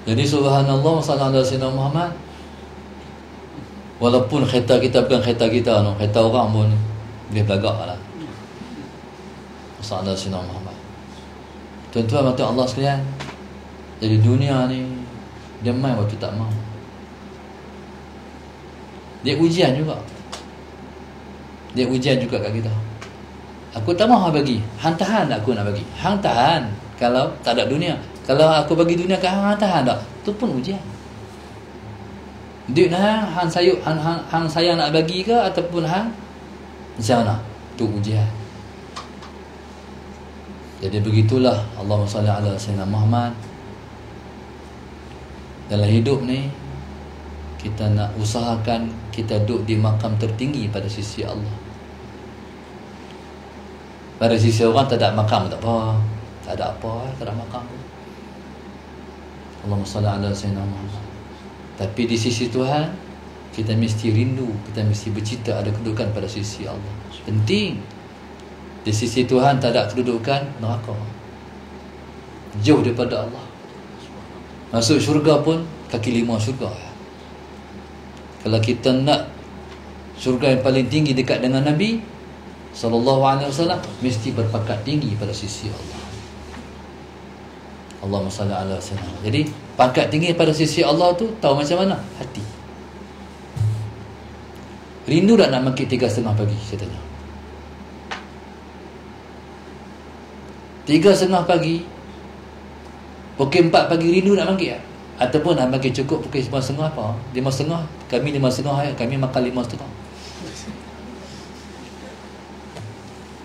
Jadi subhanallah, sallallahu alaihi wasallam Muhammad. Walaupun kereta kita bukan kereta kita, kereta orang pun boleh belagak lah. Sallallahu alaihi wasallam Muhammad. Tuan-tuan mata Allah sekalian. Jadi dunia ni dia main waktu tak mau. Dia ujian juga. Dia ujian juga kat kita. Aku tak mahu bagi. Hang tahan tak aku nak bagi. Hang tahan kalau tak ada dunia. Kalau aku bagi dunia ke hang tahan tak? Tu pun ujian. Duit hang saya nak bagi ke ataupun hang macam mana? Tu ujian. Jadi begitulah Allahumma salli ala sayyidina Muhammad. Dalam hidup ni kita nak usahakan kita duduk di makam tertinggi pada sisi Allah. Pada sisi orang tak ada makam tak apa. Tak ada apa, tak ada makam. Allahumma salli ala sayyidina Muhammad. Tapi di sisi Tuhan kita mesti rindu, kita mesti bercita ada kedudukan pada sisi Allah. Penting. Di sisi Tuhan tak ada kedudukan neraka, jauh daripada Allah. Masuk syurga pun kaki 5 syurga. Kalau kita nak syurga yang paling tinggi dekat dengan Nabi SAW, mesti berpangkat tinggi pada sisi Allah. Allahumma salli ala sayyidina. Jadi pangkat tinggi pada sisi Allah tu tahu macam mana? Hati. Rindu tak nak bangkit 3:30 pagi? Saya tanya. 3:30 pagi, pukul 4 pagi rindu nak bangkit tak? Ataupun nak bangkit cukup pukul 5:30 apa? 5:30, kami 5:30, kami makan 5:30.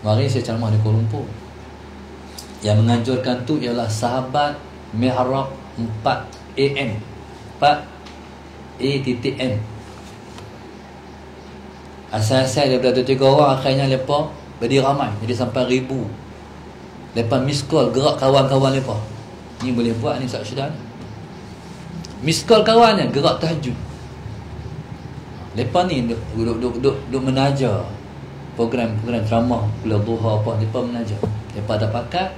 Mari saya ceramah di Kuala Lumpur. Yang menganjurkan tu ialah sahabat Mihrab 4 AM 4 A.M. Asal-asal daripada 3 orang, akhirnya lepas berdiri ramai, jadi sampai 1000. Lepas miss call gerak kawan-kawan lepas. Ni boleh buat ni Ustaz Syudan. Miss call kawannya gerak tahajud. Lepas ni duk menajar program drama pula duha apa, lepas menajar. Lepas dah pakat.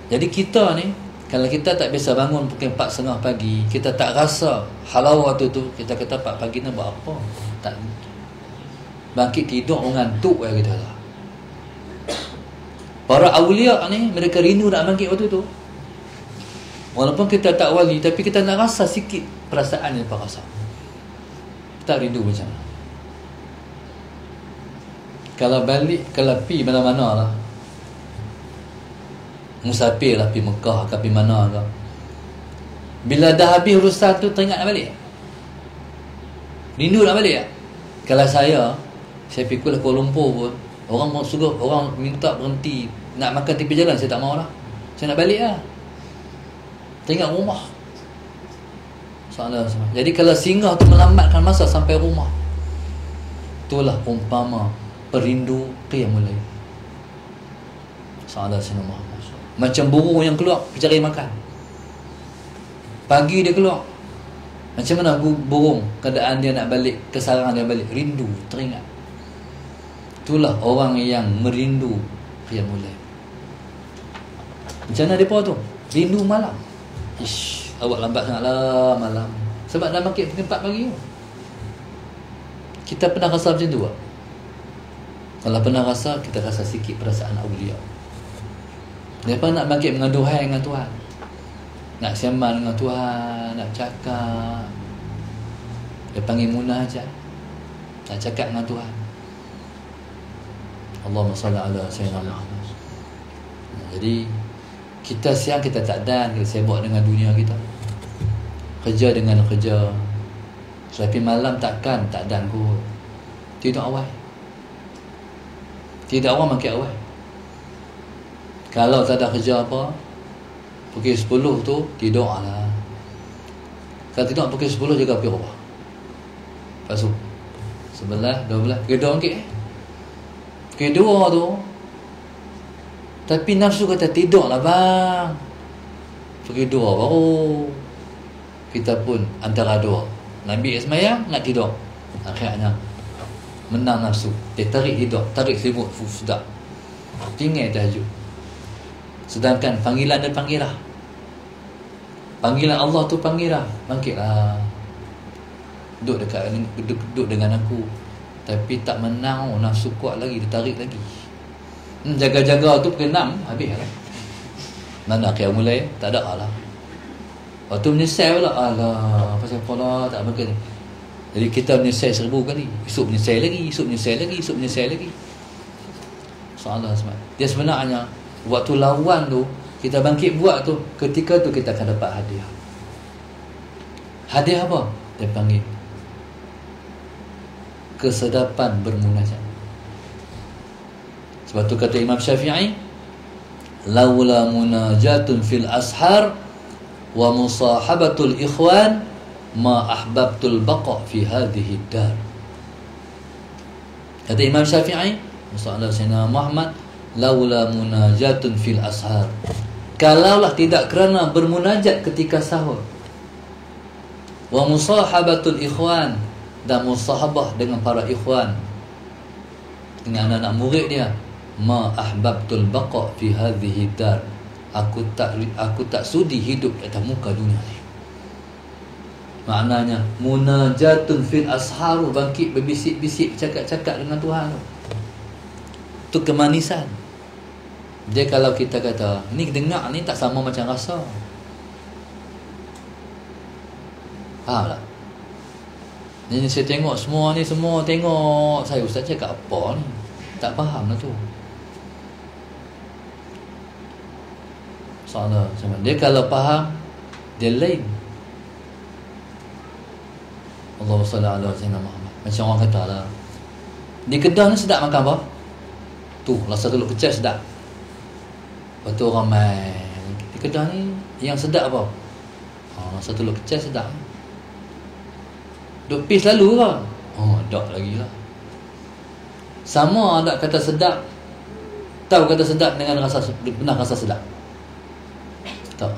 Jadi kita ni, kalau kita tak biasa bangun pukul 4:30 pagi, kita tak rasa halawah tu, kita kata 4 pagi ni buat apa? Tak. Bangkit tidur mengantuk kita lah. Para awliya ni, mereka rindu nak bangkit waktu tu. Walaupun kita tak wali, tapi kita nak rasa sikit perasaan yang kita rasa. Kita rindu macam mana? Kalau balik, kalau pergi mana-mana lah, musafir lah, pergi Mekah ke pergi mana ke, bila dah habis urusan tu, teringat nak balik? Rindu nak balik tak? Kalau saya pergi Kuala Lumpur pun, orang mau suruh, orang minta berhenti nak makan tepi jalan, saya tak mau lah. Saya nak balik lah. Teringat rumah. Soalan sama. Jadi kalau singgah tu melambatkan masa sampai rumah, itulah umpama perindu qiyamul lail. Soalan sama. Macam burung yang keluar cari makan. Pagi dia keluar. Macam mana burung keadaan dia nak balik ke sarang dia balik? Rindu, teringat. Itulah orang yang merindu qiyamul lail. Macam mana mereka tu? Rindu malam. Ish, awak lambat sangatlah malam. Sebab dah bangkit pukul 4 pagi tu. Kita pernah rasa macam tu tak? Kalau pernah rasa, kita rasa sikit perasaan awliya. Mereka nak bangkit mengaduhai dengan Tuhan, nak sembang dengan Tuhan, nak cakap. Dia panggil munajat, nak cakap dengan Tuhan. Allahumma salli ala sayyidina Muhammad. Jadi kita siang kita tak dan, kita sibuk dengan dunia kita, kerja dengan kerja. Tapi malam takkan tak dan kot. Tidur awal, tidak awal makin awal. Kalau tak ada kerja apa, pukul 10 tu tidur lah. Kalau tidur pukul 10 jaga pergi rumah. Lepas tu 11, 12, pukul 2 bangkit pukul 2 tu. Tapi nafsu kata tidur lah bang. Pukul 2 baru kita pun antara dua, Nabi semayang nak tidur, akhirnya menang nafsu. Dia tarik tidur, tarik selimut, sudah tinggal tahajud. Sedangkan panggilan dia panggil lah, panggilan Allah tu panggil lah, bangkitlah, duduk dekat, duduk dengan aku. Tapi tak menang, nafsu kuat lagi, dia tarik lagi. Jaga-jaga tu pukul 6 habis lah. Mana qiyamul lail? Tak ada lah. Waktu menyesal pula, alah pasal apa lah tak bangkit. Jadi kita menyesal 1000 kali, esok menyesal lagi, esok menyesal lagi, esok menyesal lagi. Soalan sebenarnya, dia sebenarnya waktu lawan tu kita bangkit buat tu, ketika tu kita akan dapat hadiah. Hadiah apa? Dia panggil kesedapan bermunajat. Sebab tu kata Imam Syafi'i, laula munajatun fil ashar wa musahabatul ikhwan ma ahbabtul baqa fi hadhihi dar. Kata Imam Syafi'i, masalah Sayyidina Muhammad, laula munajatun fil ashar, kalaulah tidak kerana bermunajat ketika sahur, wa musahabatul ikhwan, dan musahabah dengan para ikhwan, dengan anak-anak murid dia, ma ahbabtul baqa fi hadhihi dar, aku tak sudi hidup di atas muka dunia ni. Maknanya munajatun fil asharu, bangkit berbisik-bisik, cakap-cakap dengan Tuhan tu kemanisan. Dia kalau kita kata ni dengar ni tak sama macam rasa. Faham tak? Ni saya tengok semua tengok saya, ustaz cakap apa ni, tak faham lah tu. Soalnya sama dia kalau faham dia lain. Allahumma salli ala sayyidina Muhammad. Macam orang kata lah, di Kedah ni sedap makan apa? Tu rasa telur kecil sedap. Lepas tu orang main di Kedah ni yang sedap apa? Rasa telur kecil sedap. Duk pis lalu ke? Tak lagi lah. Sama ada kata sedap, tahu kata sedap dengan rasa pernah rasa sedap? Tak.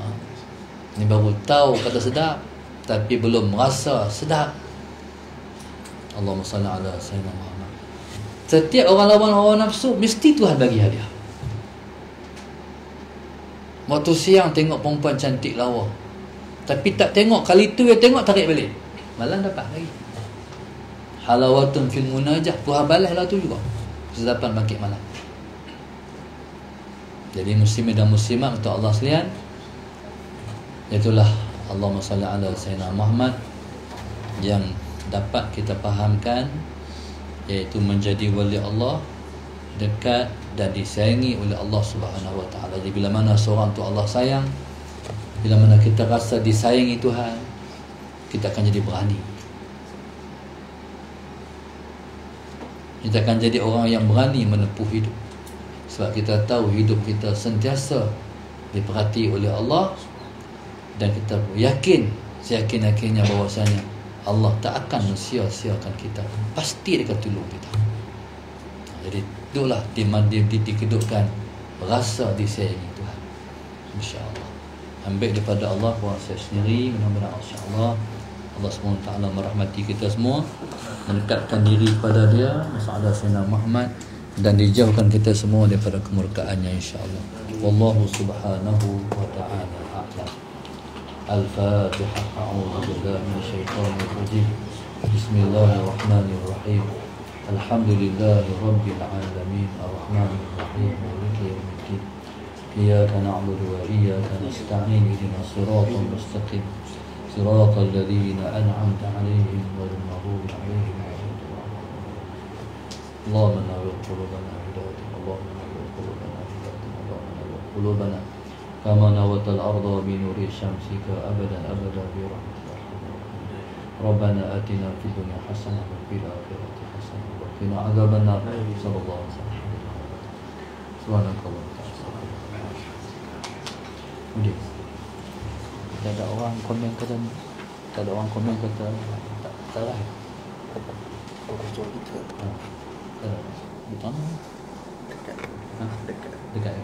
Ni baru tahu kata sedap tapi belum rasa sedap. Allahumma salli ala sayyidina Muhammad. Setiap orang lawan hawa nafsu mesti Tuhan bagi hadiah. Waktu siang tengok perempuan cantik lawa, tapi tak tengok, kali tu dia tengok tarik balik, malam dapat lagi. Halawatun fil munajah, Tuhan balas lah tu juga, sedapan bangkit malam. Jadi muslimin dan muslimat untuk Allah sekalian, itulah Allahumma salli ala sayyidina Muhammad yang dapat kita fahamkan, iaitu menjadi wali Allah, dekat dan disayangi oleh Allah Subhanahu Wa Taala. Jadi bila mana seorang tu Allah sayang, bila mana kita rasa disayangi Tuhan, kita akan jadi berani. Kita akan jadi orang yang berani menempuh hidup, sebab kita tahu hidup kita sentiasa diperhati oleh Allah, dan kita yakin, seyakin-yakinnya bahwasanya Allah tak akan mensia-siakan kita, pasti dia akan tolong kita. Jadi itulah dikedukkan rasa disayangi Tuhan, insya-Allah. Ambil daripada Allah kuasa sendiri, mudah-mudahan insya-Allah Allah SWT merahmati kita semua, mendekatkan diri kepada Dia, masalah Sayyidina Muhammad, dan dijauhkan kita semua daripada kemurkaannya, insya-Allah. Wallahu subhanahu wa ta'ala a'lam. Al-Fatihah. A'udzu billahi minasyaitonir rajim. Bismillahirrahmanirrahim. Alhamdulillahi rabbil alamin, arrahmanir rahim, maliki yaumiddin. Iyyaka na'budu wa iyyaka nasta'in. Ihdinas siratal mustaqim. Siratal ladzina an'amta 'alaihim ghairil maghdubi 'alaihim waladdallin. Allahumma nawwir qulubana bihidayatik. Allahumma nawwir qulubana bihidayatik. Allahumma nawwir qulubana kama nawwartal arda bi nuri syamsika abadan abada bi rahmatika. Rabbana atina fid dunya hasanah wa fil akhirati hasanah wa qina adzabannar. Sallallahu alaihi wasallam. Subhanakallah. Okey. Tak ada orang komen kata, tak ada orang komen kata tak salah. Kau kita. Betul. Dekat. Dekat.